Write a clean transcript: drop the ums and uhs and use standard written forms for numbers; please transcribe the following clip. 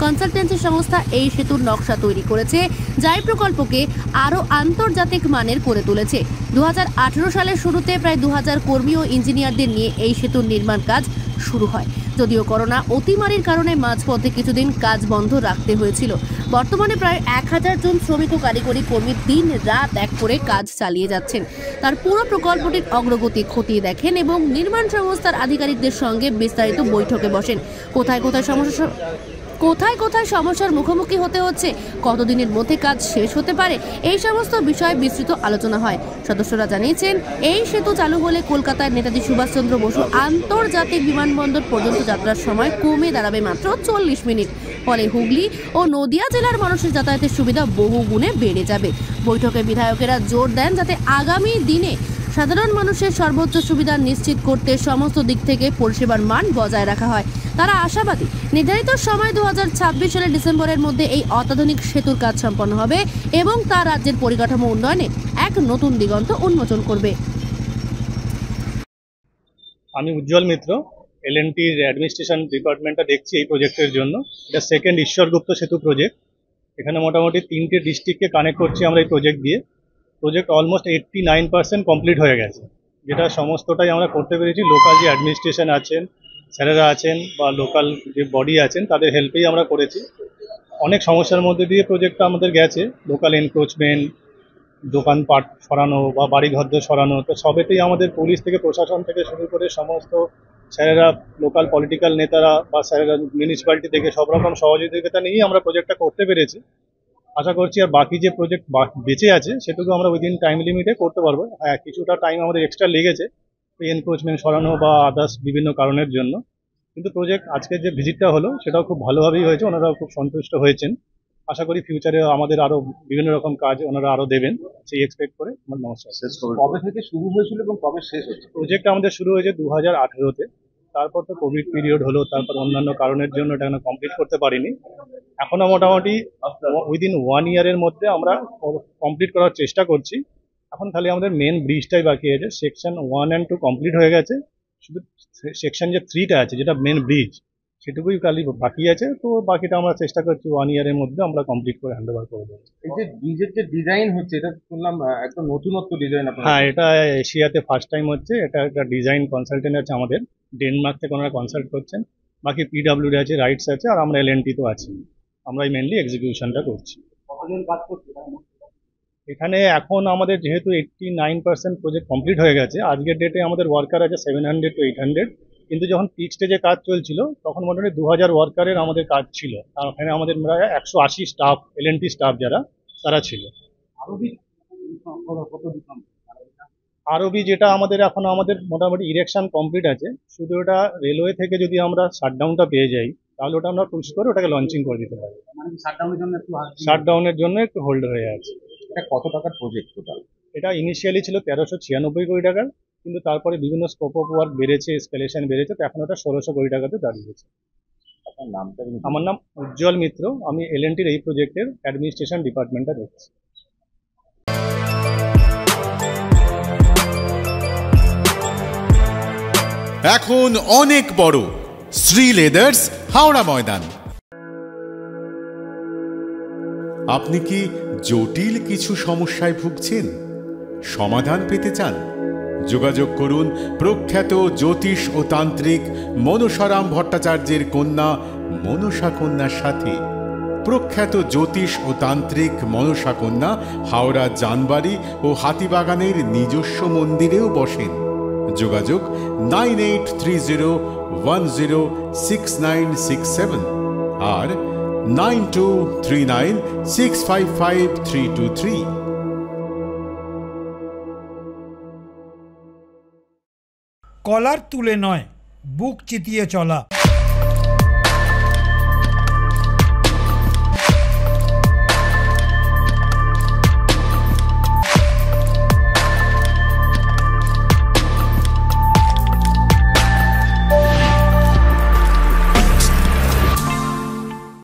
Consultancy সংস্থা এই সেতুর নকশা তৈরি করেছে, যা এই প্রকল্পকে আরও আন্তর্জাতিক মানের করে তুলেছে। 2018 সালের শুরুতে প্রায় 2000 কর্মী ও ইঞ্জিনিয়ারদের নিয়ে এই সেতুর নির্মাণ কাজ শুরু হয়। যদিও করোনা অতিমারির কারণে মাঝপথে কিছুদিন কাজ বন্ধ রাখতে হয়েছিল। বর্তমানে প্রায় 1000 জন শ্রমিক ও কারিগরি কর্মী দিন রাত এক করে কাজ চালিয়ে যাচ্ছেন। তার পুরো প্রকল্পটির অগ্রগতি খতিয়ে দেখেন এবং নির্মাণ সংস্থার আধিকারিকদের সঙ্গে বিস্তারিত বৈঠকে বসেন। কোথায় কোথায় সমস্যার মুখোমুখি হতে হচ্ছে, কতদিনের মধ্যে কাজ শেষ হতে পারে, এই সমস্ত বিষয়ে বিস্তৃত আলোচনা হয়। সদস্যরা জানিয়েছেন, এই সেতু চালু হলে কলকাতার নেতাজি সুভাষচন্দ্র বসু আন্তর্জাতিক বিমানবন্দর পর্যন্ত যাত্রার সময় কমে দাঁড়াবে মাত্র 40 মিনিট। ফলে হুগলি ও নদিয়া জেলার মানুষের যাতায়াতের সুবিধা বহু গুণে বেড়ে যাবে। বৈঠকে বিধায়কেরা জোর দেন যাতে আগামী দিনে সাধারণ মানুষের সর্বোচ্চ সুবিধা নিশ্চিত করতে সমস্ত দিক থেকে পরিষেবার মান বজায় রাখা হয়। তারা আশাবাদী, নির্ধারিত সময় 2026 সালের ডিসেম্বরের মধ্যে এই অত্যাধুনিক সেতুর কাজ সম্পন্ন হবে এবং তা রাজ্যের পরিকাঠামো উন্নয়নে এক নতুন দিগন্ত উন্মোচন করবে। আমি উজ্জ্বল মিত্র, এল&টির অ্যাডমিনিস্ট্রেশন ডিপার্টমেন্টটা দেখছি এই প্রজেক্টের জন্য। এটা সেকেন্ড ঈশ্বরগুপ্ত সেতু প্রজেক্ট। এখানে মোটামুটি 3টে ডিস্ট্রিক্টকে কানেক্ট করছি আমরা এই প্রজেক্ট দিয়ে। প্রজেক্ট অলমোস্ট 89% কমপ্লিট হয়ে গেছে, যেটা সমস্তটাই আমরা করতে পেরেছি লোকাল যে অ্যাডমিনিস্ট্রেশন আছেন, স্যারেরা আছেন বা লোকাল যে বডি আছেন তাদের হেল্পেই আমরা করেছি। অনেক সমস্যার মধ্যে দিয়ে প্রজেক্টটা আমাদের গেছে, লোকাল এনক্রোচমেন্ট, দোকানপাট সরানো বা বাড়িঘর সরানো, তো সবেতেই আমাদের পুলিশ থেকে প্রশাসন থেকে শুরু করে সমস্ত স্যারেরা, লোকাল পলিটিক্যাল নেতারা বা স্যারেরা মিউনিসিপ্যালিটি থেকে সব রকম সহযোগিতা নিয়েই আমরা প্রজেক্টটা করতে পেরেছি। আশা করছি আর বাকি যে প্রজেক্ট বেঁচে আছে সেটুকু আমরা উইদিন টাইম লিমিটে করতে পারবো। হ্যাঁ, কিছুটা টাইম আমাদের এক্সট্রা লেগেছে এনক্রোচমেন্ট সরানো বা আদার্স বিভিন্ন কারণের জন্য, কিন্তু প্রজেক্ট আজকের যে ভিজিটটা হলো সেটাও খুব ভালোভাবেই হয়েছে, ওনারাও খুব সন্তুষ্ট হয়েছেন। আশা করি ফিউচারে আমাদের আরো বিভিন্ন রকম কাজ ওনারা আরো দেবেন, সেই এক্সপেক্ট করে আমার নমস্কার। কবে থেকে শুরু হয়েছিল এবং কবে শেষ হচ্ছে? প্রজেক্ট আমাদের শুরু হয়েছে 2018-তে, তারপর তো কোভিড পিরিয়ড হলো, তারপর অন্যান্য কারণের জন্য এটা কমপ্লিট করতে পারিনি। এখনো মোটামুটি উইদিন 1 ইয়ারের মধ্যে আমরা কমপ্লিট করার চেষ্টা করছি। এখন খালি আমাদের মেন ব্রিজটাই বাকি আছে। সেকশন 1 and 2 কমপ্লিট হয়ে গেছে, শুধু সেকশন যে 3টা আছে যেটা মেন ব্রিজ সেটুকুই খালি বাকি আছে। তো বাকিটা আমরা চেষ্টা করছি 1 ইয়ারের মধ্যে আমরা কমপ্লিট করে হ্যান্ড ওভার করে দেবো। এই যে ব্রিজের যে ডিজাইন হচ্ছে, এটা শুনলাম একদম নতুনত্ব ডিজাইন আপনারা। হ্যাঁ, এটা এশিয়াতে ফার্স্ট টাইম হচ্ছে। এটা একটা ডিজাইন কনসালটেন্ট আছে আমাদের, ডেনমার্ক থেকে ওনারা কনসাল্ট করছেন। বাকি পিডব্লিউডি আছে, রাইটস আছে, আর আমরা এল&টি তো আছি। আমরাই মেনলি এক্সিকিউশনটা করছি। কতজন কাজ করছে এখানে? এখন আমাদের যেহেতু 89% প্রজেক্ট কমপ্লিট হয়ে গেছে, আজকের ডেটে আমাদের ওয়ার্কার আছে 700 to 800, কিন্তু যখন পিক স্টেজে কাজ চলছিল তখন মোটামুটি 2000 ওয়ার্কারের আমাদের কাজ ছিল। আর ওখানে আমাদের প্রায় 180 স্টাফ, এল&টি স্টাফ যারা তারা ছিল। আরবি যেটা আমাদের এখন আমাদের মোটামুটি ইরেকশন কমপ্লিট আছে, শুধু ওটা রেলওয়ে থেকে যদি আমরা শাটডাউনটা পেয়ে যাই তাহলে ওটা আমরা পুশ করে ওটাকে লঞ্চিং করে দিতে পারি। শাটডাউনের জন্য একটু হোল্ড হয়ে আছে। এটা কত টাকার প্রজেক্ট টোটাল? এটা ইনিশিয়ালি ছিল 1396 কোটি টাকার, কিন্তু তারপরে বিভিন্ন স্কোপ অফ ওয়ার্ক বেড়েছে, এসকেলেশন বেড়েছে, তো এখন ওটা 1600 কোটি টাকাতে দাঁড়িয়েছে। আপনার নামটা? আমার নাম উজ্জ্বল মিত্র, আমি এল&টির এই প্রজেক্টের অ্যাডমিনিস্ট্রেশন ডিপার্টমেন্টটা দেখছি। এখন অনেক বড় শ্রী লেদার্স, হাওড়া ময়দান। আপনি কি জটিল কিছু সমস্যায় ভুগছেন, সমাধান পেতে চান? যোগাযোগ করুন প্রখ্যাত জ্যোতিষ ও তান্ত্রিক মনসারাম ভট্টাচার্যের কন্যা মনসা কন্যার সাথে। প্রখ্যাত জ্যোতিষ ও তান্ত্রিক মনসা কন্যা হাওড়া জানবাড়ি ও হাতিবাগানের নিজস্ব মন্দিরেও বসেন। যোগাযোগ 9830106967 আর 9239655323। কলার তুলে নয়, বুক চিতিয়ে চলা।